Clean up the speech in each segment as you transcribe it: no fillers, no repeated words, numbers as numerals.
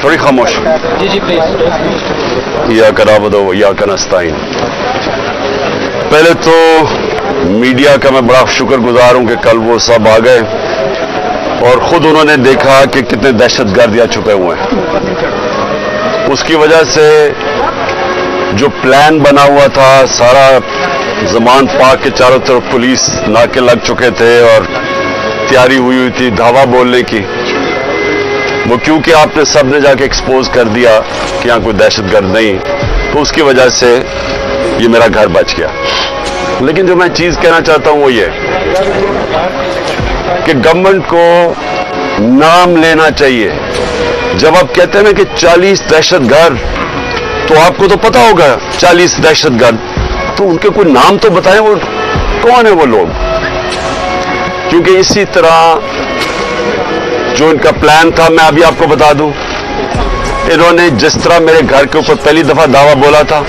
थोड़ी खामोश। जी प्लीज। या कराबदो या कनस्ताइन। पहले तो मीडिया का मैं बड़ा शुक्रगुजार हूं कि कल वो सब आ गए और खुद उन्होंने देखा कि कितने दहशतगर्द यहाँ छुपे हुए हैं। उसकी वजह से जो प्लान बना हुआ था, सारा ज़मान पाक के चारों तरफ पुलिस नाके लग चुके थे और तैयारी हुई थी धावा बोलने की, वो क्योंकि आपने सबने जाके एक्सपोज कर दिया कि यहाँ कोई दहशतगर्द नहीं, तो उसकी वजह से ये मेरा घर बच गया। लेकिन जो मैं चीज़ कहना चाहता हूँ वो ये कि गवर्नमेंट को नाम लेना चाहिए। जब आप कहते हैं ना कि 40 दहशतगर्द, तो आपको तो पता होगा 40 दहशतगर्द, तो उनके कोई नाम तो बताएं, वो कौन है वो लोग। क्योंकि इसी तरह जो इनका प्लान था, मैं अभी आपको बता दूं, इन्होंने जिस तरह मेरे घर के ऊपर पहली दफा दावा बोला था,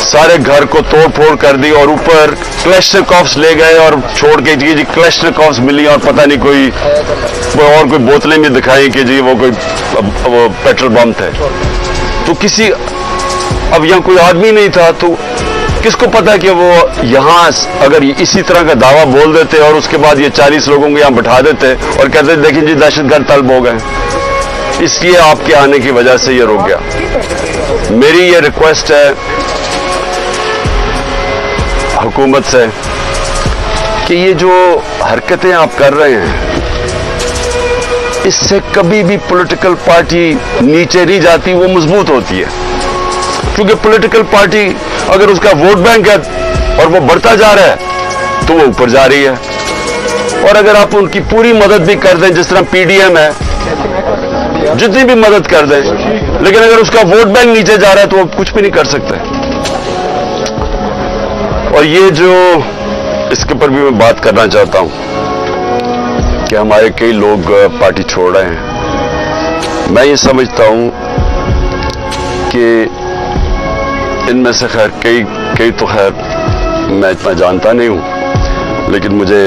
सारे घर को तोड़ फोड़ कर दी और ऊपर क्लैशनिकोव्स ले गए और छोड़ के जी क्लैशनिकोव्स मिली और पता नहीं कोई और कोई बोतलें भी दिखाई कि जी वो पेट्रोल बम थे। तो किसी, अब यहाँ कोई आदमी नहीं था, तो किसको पता कि वो यहाँ अगर इसी तरह का दावा बोल देते और उसके बाद ये 40 लोगों को यहाँ बिठा देते और कहते देखिए जी दहशतगर्द तलब हो गए। इसलिए आपके आने की वजह से ये रुक गया। मेरी ये रिक्वेस्ट है हुकूमत से कि ये जो हरकतें आप कर रहे हैं, इससे कभी भी पॉलिटिकल पार्टी नीचे नहीं जाती, वो मजबूत होती है। क्योंकि पॉलिटिकल पार्टी अगर उसका वोट बैंक है और वो बढ़ता जा रहा है तो वो ऊपर जा रही है, और अगर आप उनकी पूरी मदद भी कर दें, जिस तरह पीडीएम है, जितनी भी मदद कर दें, लेकिन अगर उसका वोट बैंक नीचे जा रहा है तो वो कुछ भी नहीं कर सकते। और ये जो इसके ऊपर भी मैं बात करना चाहता हूं कि हमारे कई लोग पार्टी छोड़ रहे हैं। मैं ये समझता हूं कि इनमें से खैर कई तो खैर मैं इतना जानता नहीं हूं, लेकिन मुझे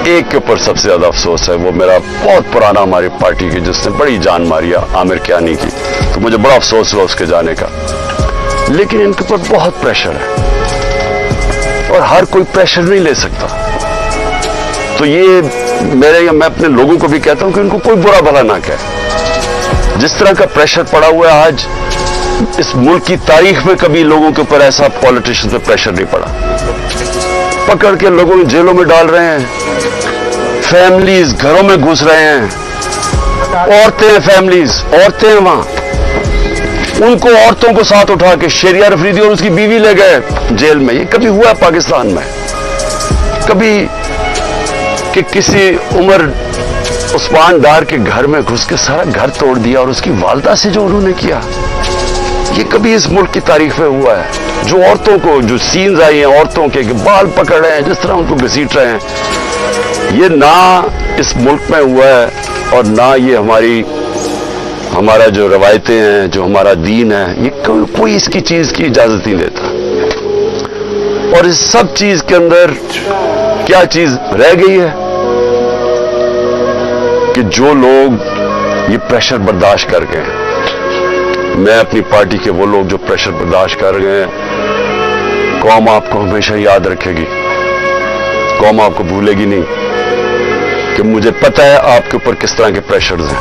एक के ऊपर सबसे ज्यादा अफसोस है। वो मेरा बहुत पुराना हमारी पार्टी की, जिसने बड़ी जान मारी आमिर कियानी की, तो मुझे बड़ा अफसोस हुआ उसके जाने का। लेकिन इनके ऊपर बहुत प्रेशर है और हर कोई प्रेशर नहीं ले सकता। तो ये मैं अपने लोगों को भी कहता हूं कि उनको कोई बुरा भला ना कहे। जिस तरह का प्रेशर पड़ा हुआ है आज, इस मुल्क की तारीख में कभी लोगों के ऊपर ऐसा पॉलिटिशियन पे प्रेशर नहीं पड़ा। पकड़ के लोगों को जेलों में डाल रहे हैं, फैमिलीज घरों में घुस रहे हैं, औरतें हैं, फैमिलीज औरतें हैं वहां, उनको औरतों को साथ उठा के शेरिया अफरीदी और उसकी बीवी ले गए जेल में। ये कभी हुआ पाकिस्तान में? कभी कि किसी उमर उस्मान डार के घर में घुस के सारा घर तोड़ दिया और उसकी वालदा से जो उन्होंने किया, ये कभी इस मुल्क की तारीख में हुआ है? जो औरतों को, जो सीन्स आई हैं औरतों के बाल पकड़ रहे हैं, जिस तरह उनको घसीट रहे हैं, ये ना इस मुल्क में हुआ है और ना ये हमारा जो रवायतें हैं, जो हमारा दीन है, ये कोई इसकी चीज की इजाजत नहीं देता। और इस सब चीज के अंदर क्या चीज रह गई है कि जो लोग ये प्रेशर बर्दाश्त कर गए हैं, मैं अपनी पार्टी के वो लोग जो प्रेशर बर्दाश्त कर गए हैं, कौम आपको हमेशा याद रखेगी, कौम आपको भूलेगी नहीं। कि मुझे पता है आपके ऊपर किस तरह के प्रेशर्स हैं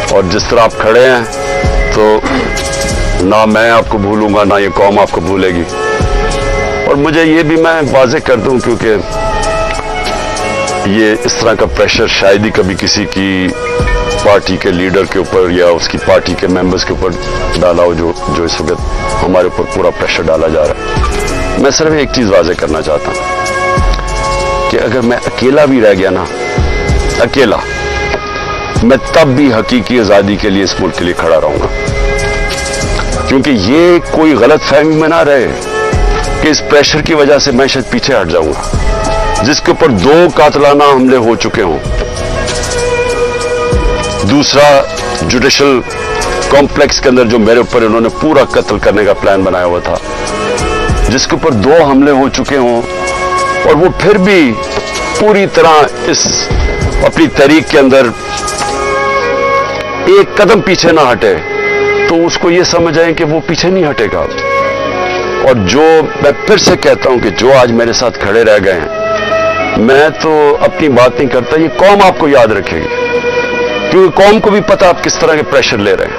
और जिस तरह आप खड़े हैं, तो ना मैं आपको भूलूंगा ना ये कौम आपको भूलेगी। और मुझे ये भी मैं वाज़ेह कर दूं, क्योंकि ये इस तरह का प्रेशर शायद ही कभी किसी की पार्टी के लीडर के ऊपर या उसकी पार्टी के मेंबर्स के ऊपर डाला हो, जो इस वक्त हमारे ऊपर पूरा प्रेशर डाला जा रहा है। मैं सिर्फ एक चीज़ वाज़ेह करना चाहता हूँ कि अगर मैं अकेला भी रह गया ना, अकेला, मैं तब भी हकीकी आज़ादी के लिए इस मुल्क के लिए खड़ा रहूँगा। क्योंकि ये कोई गलत फहमी में ना रहे कि इस प्रेशर की वजह से मैं शायद पीछे हट जाऊँगा। जिसके ऊपर 2 कातलाना हमले हो चुके हों, दूसरा जुडिशल कॉम्प्लेक्स के अंदर जो मेरे ऊपर इन्होंने पूरा कत्ल करने का प्लान बनाया हुआ था, जिसके ऊपर 2 हमले हो चुके हों, और वो फिर भी पूरी तरह इस अपनी तहरीक के अंदर एक कदम पीछे ना हटे तो उसको ये समझ आए कि वो पीछे नहीं हटेगा। और जो मैं फिर से कहता हूं कि जो आज मेरे साथ खड़े रह गए हैं, मैं तो अपनी बात नहीं करता, ये कौम आपको याद रखेगी, क्योंकि कौम को भी पता आप किस तरह के प्रेशर ले रहे हैं।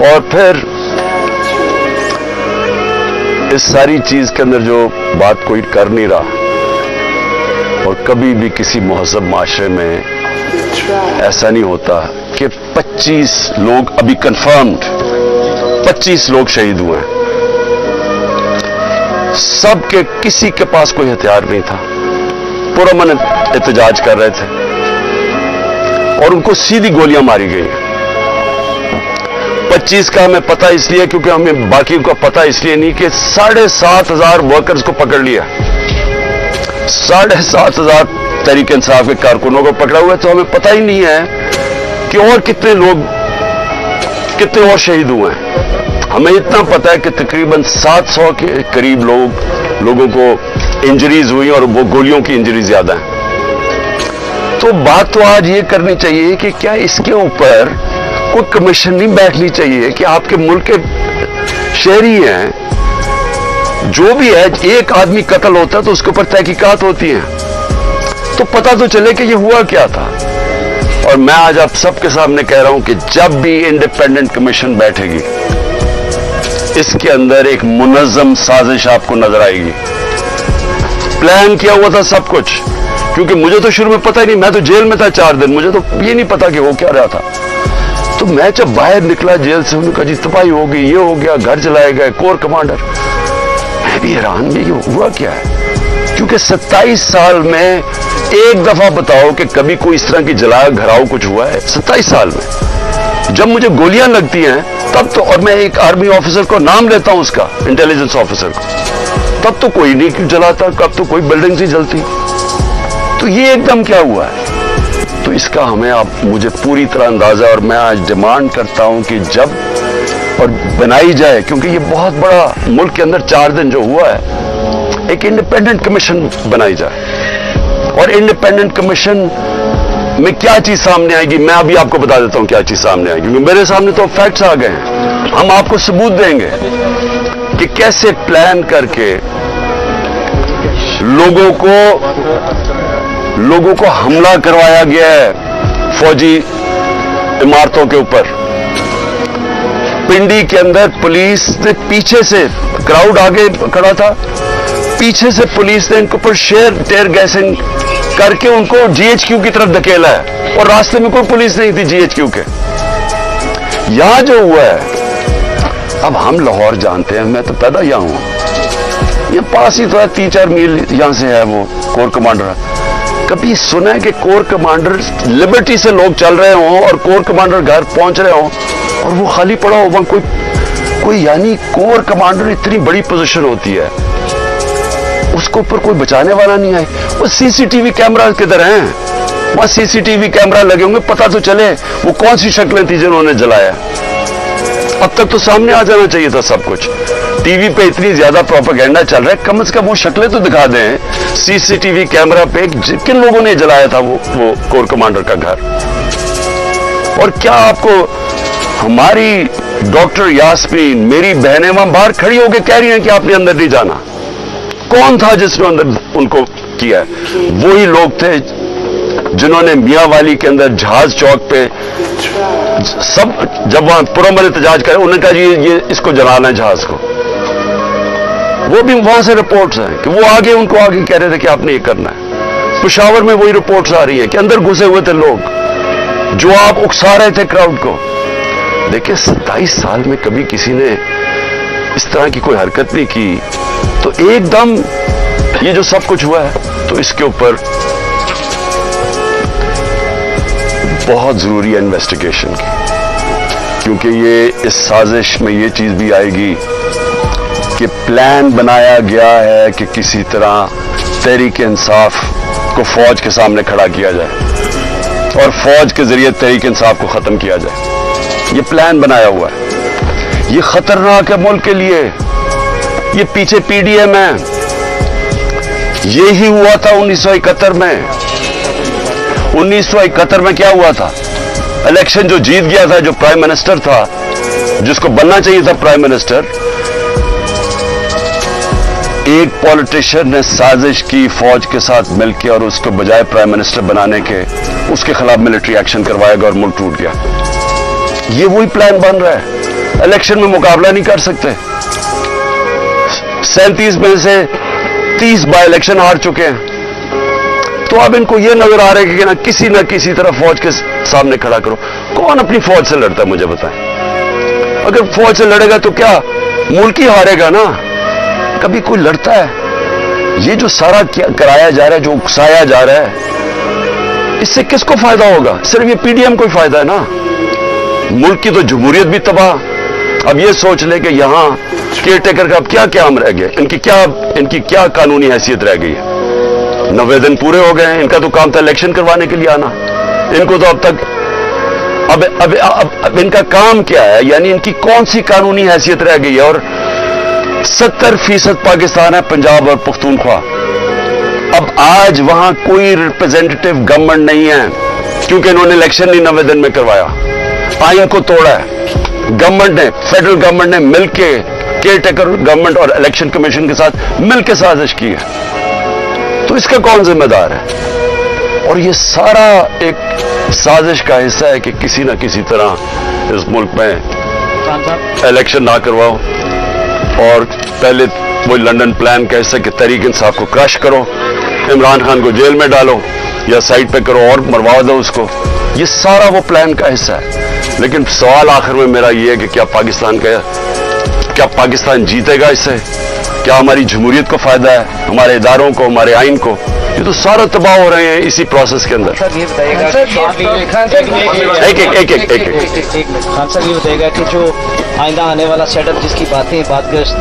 और फिर इस सारी चीज के अंदर जो बात कोई कर नहीं रहा, और कभी भी किसी महज़ब माशरे में ऐसा नहीं होता कि 25 लोग अभी कंफर्म्ड 25 लोग शहीद हुए हैं, सबके किसी के पास कोई हथियार नहीं था, पुरअमन एहतजाज कर रहे थे और उनको सीधी गोलियां मारी गई। 25 का हमें पता इसलिए क्योंकि हमें बाकी का पता इसलिए नहीं कि 7,500 वर्कर्स को पकड़ लिया, 7,500 तहरीक इंसाफ के कारकुनों को पकड़ा हुआ है, तो हमें पता ही नहीं है कि और कितने और शहीद हुए हैं। हमें इतना पता है कि तकरीबन 700 के करीब लोगों को इंजरीज हुई और वो गोलियों की इंजरी ज्यादा है। तो बात तो आज ये करनी चाहिए कि क्या इसके ऊपर कोई कमीशन नहीं बैठनी चाहिए कि आपके मुल्क के शहरी हैं, जो भी है, एक आदमी कत्ल होता है तो उसके ऊपर तहकीकात होती है, तो पता तो चले कि ये हुआ क्या था। और मैं आज आप सबके सामने कह रहा हूं कि जब भी इंडिपेंडेंट कमीशन बैठेगी, इसके अंदर एक मुनज़्ज़म साजिश आपको नजर आएगी। प्लान किया हुआ था सब कुछ, क्योंकि मुझे तो शुरू में पता ही नहीं, मैं तो जेल में था 4 दिन, मुझे तो ये नहीं पता कि हो क्या रहा था। तो मैं जब बाहर निकला जेल से, उन्होंने कहा जी तबाही हो गई, ये हो गया, घर जलाए गए, कोर कमांडर। मैं भी हैरान भी, ये हुआ क्या है? क्योंकि 27 साल में एक दफा बताओ कि कभी कोई इस तरह की जला घराव कुछ हुआ है? 27 साल में जब मुझे गोलियां लगती हैं तब तो, और मैं एक आर्मी ऑफिसर को नाम लेता हूं उसका, इंटेलिजेंस ऑफिसर को, तब तो कोई नहीं क्यों जलाता, कब तो कोई बिल्डिंग ही जलती। तो ये एकदम क्या हुआ है? तो इसका हमें आप मुझे पूरी तरह अंदाजा, और मैं आज डिमांड करता हूं कि जब और बनाई जाए, क्योंकि ये बहुत बड़ा मुल्क के अंदर 4 दिन जो हुआ है, एक इंडिपेंडेंट कमीशन बनाई जाए। और इंडिपेंडेंट कमीशन में क्या चीज सामने आएगी, मैं अभी आपको बता देता हूं क्या चीज सामने आएगी, क्योंकि मेरे सामने तो फैक्ट्स आ गए हैं। हम आपको सबूत देंगे कि कैसे प्लान करके लोगों को हमला करवाया गया है फौजी इमारतों के ऊपर। पिंडी के अंदर पुलिस ने पीछे से, क्राउड आगे खड़ा था, पीछे से पुलिस ने इनके ऊपर टेयर गैसिंग करके उनको जीएचक्यू की तरफ धकेला है, और रास्ते में कोई पुलिस नहीं थी जीएचक्यू के। यहां जो हुआ है, अब हम लाहौर जानते हैं, मैं तो पैदा यहां हूं, ये पास ही तो है, 3-4 मील यहां से है वो कोर कमांडर। कभी सुना है कि कोर कमांडर लिबर्टी से लोग चल रहे हों और कोर कमांडर घर पहुंच रहे हों और वो खाली पड़ा हो वहां कोई यानी कोर कमांडर इतनी बड़ी पोजीशन होती है, उसको ऊपर कोई बचाने वाला नहीं है। वो सीसीटीवी कैमरा किधर हैं? वहां सीसीटीवी कैमरा लगे होंगे, पता तो चले वो कौन सी शक्लें थी जिन्होंने जलाया। अब तक तो सामने आ जाना चाहिए था सब कुछ। टीवी पे इतनी ज्यादा प्रोपेगेंडा चल रहा है, कम से कम वो शक्लें तो दिखा दें सीसीटीवी कैमरा पे किन लोगों ने जलाया था वो कोर कमांडर का घर। और क्या आपको हमारी डॉक्टर यास्मीन, मेरी बहनें वहां बाहर खड़ी होकर कह रही हैं कि आपने अंदर नहीं जाना। कौन था जिसने अंदर उनको किया? वही लोग थे जिन्होंने मियां वाली के अंदर जहाज चौक पे सब, जब वहां पुरअमन एहतजाज करे, उन्होंने कहा जी ये इसको जलाना है जहाज को। वो भी वहां से रिपोर्ट्स हैं कि वो आगे उनको आगे कह रहे थे कि आपने ये करना है। पेशावर में वही रिपोर्ट्स आ रही है कि अंदर घुसे हुए थे लोग जो आप उकसा रहे थे क्राउड को। देखिए 27 साल में कभी किसी ने इस तरह की कोई हरकत नहीं की, तो एकदम ये जो सब कुछ हुआ है, तो इसके ऊपर बहुत जरूरी है इन्वेस्टिगेशन की, क्योंकि ये इस साजिश में ये चीज भी आएगी कि प्लान बनाया गया है कि किसी तरह तहरीक इंसाफ को फौज के सामने खड़ा किया जाए और फौज के जरिए तहरीक इंसाफ को खत्म किया जाए। ये प्लान बनाया हुआ है, ये खतरनाक है मुल्क के लिए। ये पीछे पीडीएम है, ये ही हुआ था 1971 में। 1971 में क्या हुआ था? इलेक्शन जो जीत गया था, जो प्राइम मिनिस्टर था, जिसको बनना चाहिए था प्राइम मिनिस्टर, एक पॉलिटिशियन ने साजिश की फौज के साथ मिलकर और उसको बजाय प्राइम मिनिस्टर बनाने के उसके खिलाफ मिलिट्री एक्शन करवाएगा और मुल्क टूट गया। ये वही प्लान बन रहा है। इलेक्शन में मुकाबला नहीं कर सकते। 37 में से 30 बाय इलेक्शन हार चुके हैं, तो अब इनको ये नजर आ रहा है कि ना किसी तरह फौज के सामने खड़ा करो। कौन अपनी फौज से लड़ता है मुझे बताएं? अगर फौज से लड़ेगा तो क्या मुल्क ही हारेगा ना? कभी कोई लड़ता है? ये जो सारा कराया जा रहा है, जो उकसाया जा रहा है, इससे किसको फायदा होगा? सिर्फ ये पीडीएम को ही फायदा है ना। मुल्क की तो जमहूरियत भी तबाह। अब ये सोच ले कि यहां केयर टेकर का अब क्या काम रह गया, इनकी क्या कानूनी हैसियत रह गई है? 90 दिन पूरे हो गए हैं, इनका तो काम था इलेक्शन करवाने के लिए आना। इनको तो अब तक अब इनका काम क्या है? यानी इनकी कौन सी कानूनी हैसियत रह गई है? और 70% पाकिस्तान है पंजाब और पख्तूनख्वा। अब आज वहां कोई रिप्रेजेंटेटिव गवर्नमेंट नहीं है, क्योंकि इन्होंने इलेक्शन नहीं 90 दिन में करवाया, आइन को तोड़ा है। गवर्नमेंट ने, फेडरल गवर्नमेंट ने मिलके केयर टेकर गवर्नमेंट और इलेक्शन कमीशन के साथ मिलकर साजिश की है। तो इसका कौन जिम्मेदार है? और ये सारा एक साजिश का हिस्सा है कि किसी ना किसी तरह इस मुल्क में इलेक्शन ना करवाओ और पहले वो लंदन प्लान का हिस्सा कि तहरीक इंसाफ को क्रश करो, इमरान खान को जेल में डालो या साइड पे करो और मरवा दो उसको। ये सारा वो प्लान का हिस्सा है। लेकिन सवाल आखिर में मेरा ये है कि क्या पाकिस्तान जीतेगा इससे? क्या हमारी जमहूरियत को फायदा है, हमारे इदारों को, हमारे आइन को? ये तो सारा तबाह हो रहे हैं इसी प्रोसेस के अंदर। सर ये बताइएगा खान साहब ये बताइएगा कि जो आइंदा आने वाला सेटअप जिसकी बातगश्त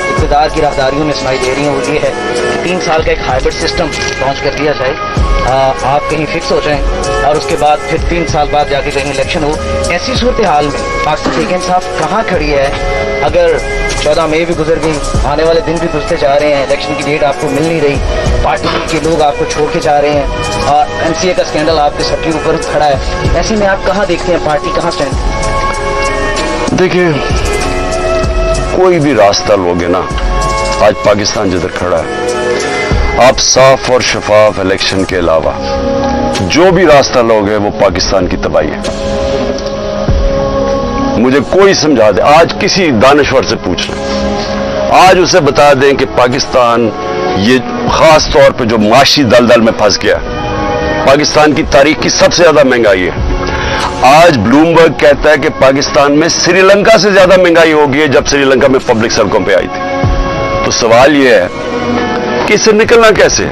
इक़्तिदार की राहदारियों में सुनाई दे रही हैं, वो ये है कि 3 साल का एक हाइब्रिड सिस्टम लॉन्च कर दिया जाए, आप कहीं फिक्स हो जाएं और उसके बाद फिर 3 साल बाद जाके कहीं इलेक्शन हो। ऐसी सूरत हाल में पाकिस्तान तहरीक इंसाफ कहाँ खड़ी है? अगर 14 मई भी गुजर गई, आने वाले दिन भी गुजरते जा रहे हैं, इलेक्शन की डेट आपको मिल नहीं रही, पार्टी के लोग आपको छोड़ के जा रहे हैं और एमसीए का स्कैंडल आपके सर के ऊपर खड़ा है, ऐसे में आप कहाँ देखते हैं पार्टी कहाँ स्टैंड? देखिए, कोई भी रास्ता लोगे ना, आज पाकिस्तान जिधर खड़ा है, आप साफ और शफाफ इलेक्शन के अलावा जो भी रास्ता लोगे वो पाकिस्तान की तबाही है। मुझे कोई समझा दे, आज किसी दानिश्वर से पूछ लें, आज उसे बता दें कि पाकिस्तान ये खास तौर पे जो माशी दलदल में फंस गया, पाकिस्तान की तारीख की सबसे ज्यादा महंगाई है। आज ब्लूमबर्ग कहता है कि पाकिस्तान में श्रीलंका से ज्यादा महंगाई हो गई है जब श्रीलंका में पब्लिक सड़कों पे आई थी। तो सवाल यह है कि इससे निकलना कैसे?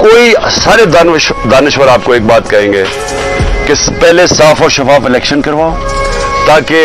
कोई सारे दानिश्वर आपको एक बात कहेंगे कि पहले साफ और शफाफ इलेक्शन करवाओ ताकि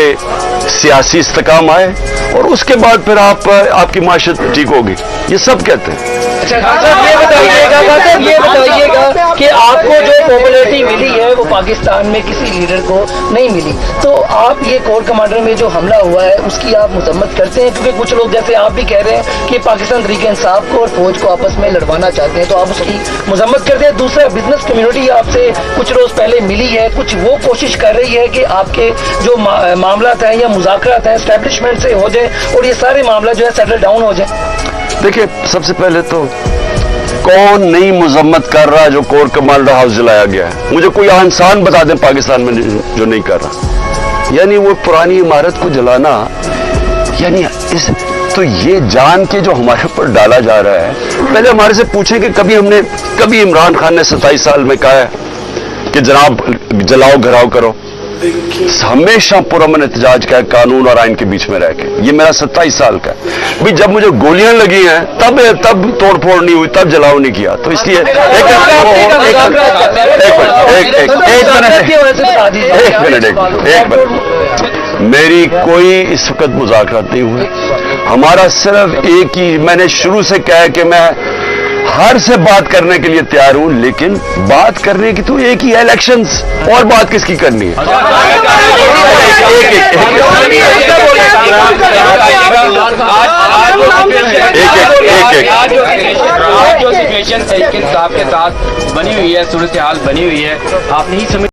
सियासी इस्तेकाम आए और उसके बाद फिर आपकी माशरत ठीक होगी, ये सब कहते हैं। ये बताइएगा कि आपको जो पॉपुलैरिटी मिली है वो पाकिस्तान में किसी लीडर को नहीं मिली, तो आप ये कोर कमांडर में जो हमला हुआ है उसकी आप मजम्मत करते हैं? क्योंकि कुछ लोग जैसे आप भी कह रहे हैं कि पाकिस्तान तहरीक इंसाफ को और फौज को आपस में लड़वाना चाहते हैं, तो आप उसकी मजम्मत करते हैं। दूसरा, बिजनेस कम्युनिटी आपसे कुछ रोज पहले मिली है, कुछ वो कोशिश कर रही है कि आपके जो मामला हैं या मुज़ाकरात हैं एस्टेब्लिशमेंट से हो जाए और ये सारे मामला जो है सेटल डाउन हो जाए। देखिए, सबसे पहले तो कौन नई मजम्मत कर रहा है जो कोर कमांडर हाउस जलाया गया है? मुझे कोई इंसान बता दें पाकिस्तान में जो नहीं कर रहा। यानी वो पुरानी इमारत को जलाना, यानी तो ये जान के जो हमारे ऊपर डाला जा रहा है, पहले हमारे से पूछें कि कभी इमरान खान ने 27 साल में कहा है कि जनाब जलाओ घराव करो? हमेशा पुरअमन एहतजाज का है, कानून और आइन के बीच में रह के। ये मेरा 27 साल का है भी, जब मुझे गोलियां लगी हैं तब तोड़ फोड़ नहीं हुई, तब जलाओ नहीं किया। तो इसलिए एक मिनट, मेरी कोई इस वक्त मुज़ाकरात नहीं हुए। हमारा सिर्फ एक ही, मैंने शुरू से कहा कि मैं हर से बात करने के लिए तैयार हूं, लेकिन बात करने की तो एक ही है, इलेक्शंस, और बात किसकी करनी है? जो सिचुएशन तहरीक इंसाफ के साथ बनी हुई है, सूरत हाल बनी हुई है, आप नहीं समझ